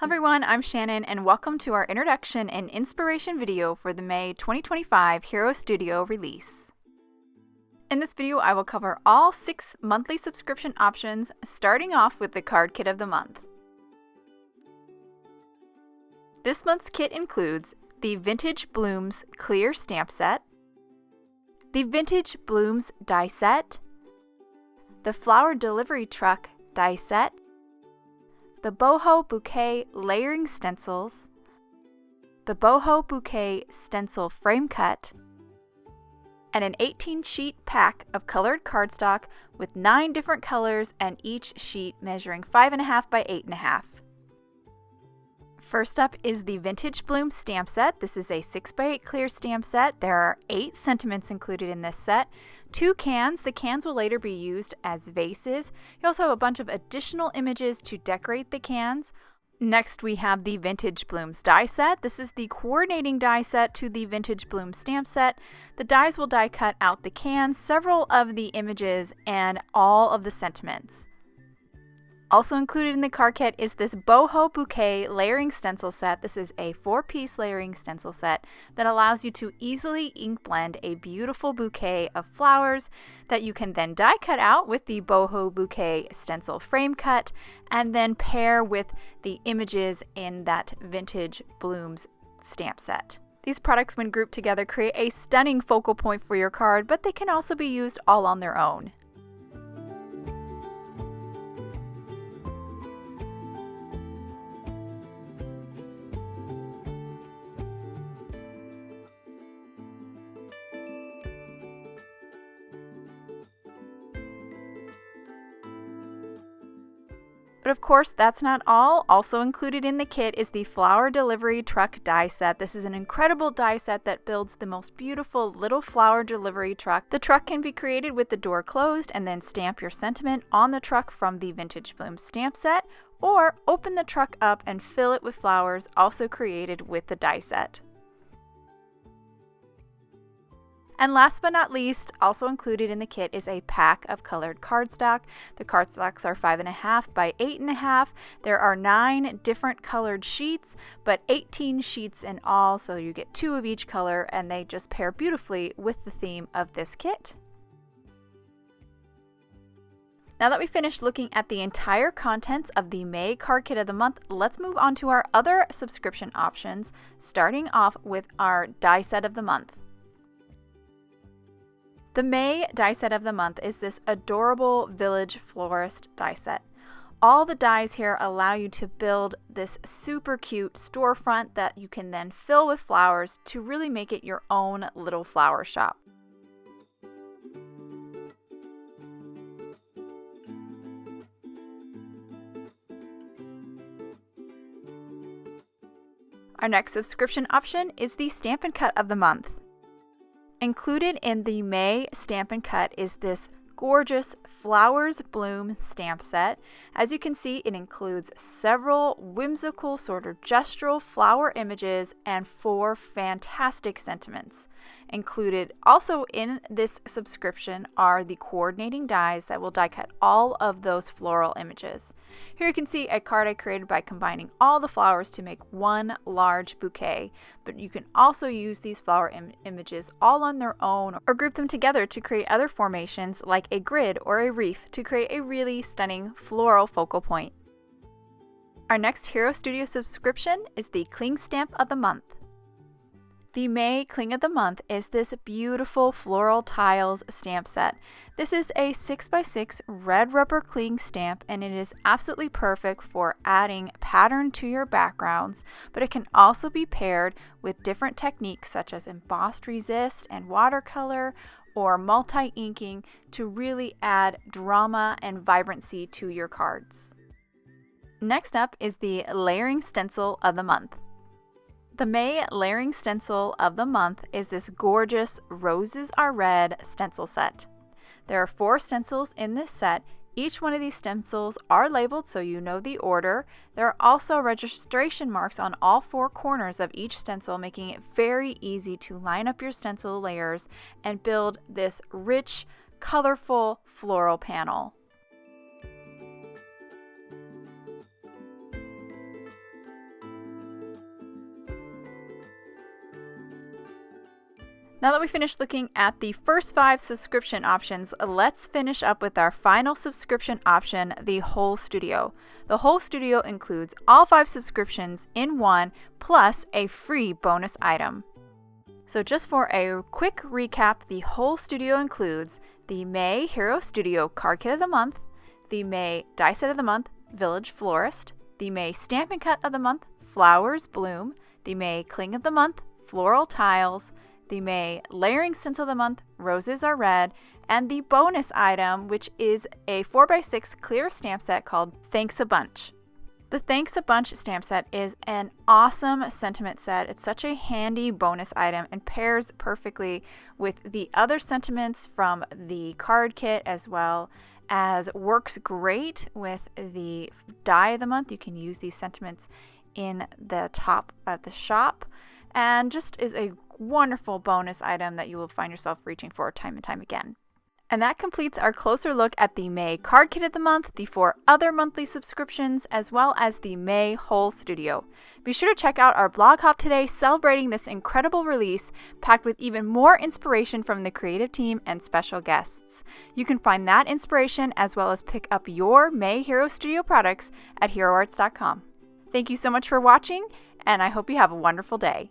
Everyone, I'm Shannon and welcome to our introduction and inspiration video for the May 2025 Hero Studio release. In this video, I will cover all 6 monthly subscription options, starting off with the card kit of the month. This month's kit includes the Vintage Blooms Clear Stamp Set, the Vintage Blooms Die Set, the Flower Delivery Truck Die Set, the Boho Bouquet Layering Stencils, the Boho Bouquet Stencil Frame Cut, and an 18-sheet pack of colored cardstock with 9 different colors and each sheet measuring 5.5 by 8.5. First up is the Vintage Bloom Stamp Set. This is a 6x8 clear stamp set. There are 8 sentiments included in this set. 2 cans. The cans will later be used as vases. You also have a bunch of additional images to decorate the cans. Next, we have the Vintage Blooms die set. This is the coordinating die set to the Vintage Bloom stamp set. The dies will die cut out the cans, several of the images, and all of the sentiments. Also included in the card kit is this Boho Bouquet Layering Stencil Set. This is a 4-piece layering stencil set that allows you to easily ink blend a beautiful bouquet of flowers that you can then die cut out with the Boho Bouquet Stencil Frame Cut and then pair with the images in that Vintage Blooms stamp set. These products, when grouped together, create a stunning focal point for your card, but they can also be used all on their own. But of course, that's not all. Also included in the kit is the Flower Delivery Truck die set. This is an incredible die set that builds the most beautiful little flower delivery truck. The truck can be created with the door closed and then stamp your sentiment on the truck from the Vintage Bloom stamp set, or open the truck up and fill it with flowers, also created with the die set. And last but not least, also included in the kit is a pack of colored cardstock. The cardstocks are 5.5 by 8.5. There are 9 different colored sheets, but 18 sheets in all, so you get 2 of each color, and they just pair beautifully with the theme of this kit. Now that we finished looking at the entire contents of the May card kit of the month, let's move on to our other subscription options, starting off with our die set of the month. The May die set of the month is this adorable Village Florist die set. All the dies here allow you to build this super cute storefront that you can then fill with flowers to really make it your own little flower shop. Our next subscription option is the Stamp and Cut of the month. Included in the May Stamp and Cut is this gorgeous Flowers Bloom stamp set. As you can see, it includes several whimsical sort of gestural flower images and 4 fantastic sentiments. Included also in this subscription are the coordinating dies that will die cut all of those floral images. Here you can see a card I created by combining all the flowers to make one large bouquet, but you can also use these flower images all on their own or group them together to create other formations like a grid or a reef to create a really stunning floral focal point. Our next Hero Studio subscription is the Cling Stamp of the month. The May Cling of the Month is this beautiful floral tiles stamp set. This is a 6x6 red rubber cling stamp, and it is absolutely perfect for adding pattern to your backgrounds, but it can also be paired with different techniques such as embossed resist and watercolor or multi-inking to really add drama and vibrancy to your cards. Next up is the Layering Stencil of the month. The May Layering Stencil of the month is this gorgeous Roses Are Red stencil set. There are 4 stencils in this set. Each one of these stencils are labeled so you know the order. There are also registration marks on all 4 corners of each stencil, making it very easy to line up your stencil layers and build this rich, colorful floral panel. Now that we finished looking at the first 5 subscription options, let's finish up with our final subscription option, the Whole Studio. The Whole Studio includes all 5 subscriptions in one, plus a free bonus item. So just for a quick recap, the Whole Studio includes the May Hero Studio Card Kit of the Month, the May Die Set of the Month, Village Florist, the May Stampin' Cut of the Month, Flowers Bloom, the May Cling of the Month, Floral Tiles, the May Layering Stencil of the Month, Roses Are Red, and the bonus item, which is a 4x6 clear stamp set called Thanks a Bunch. The Thanks a Bunch stamp set is an awesome sentiment set. It's such a handy bonus item and pairs perfectly with the other sentiments from the card kit, as well as works great with the die of the month. You can use these sentiments in the top of the shop, and just is a wonderful bonus item that you will find yourself reaching for time and time again. And that completes our closer look at the May Card Kit of the Month, the 4 other monthly subscriptions, as well as the May Whole Studio. Be sure to check out our blog hop today celebrating this incredible release, packed with even more inspiration from the creative team and special guests. You can find that inspiration as well as pick up your May Hero Studio products at heroarts.com. Thank you so much for watching, and I hope you have a wonderful day.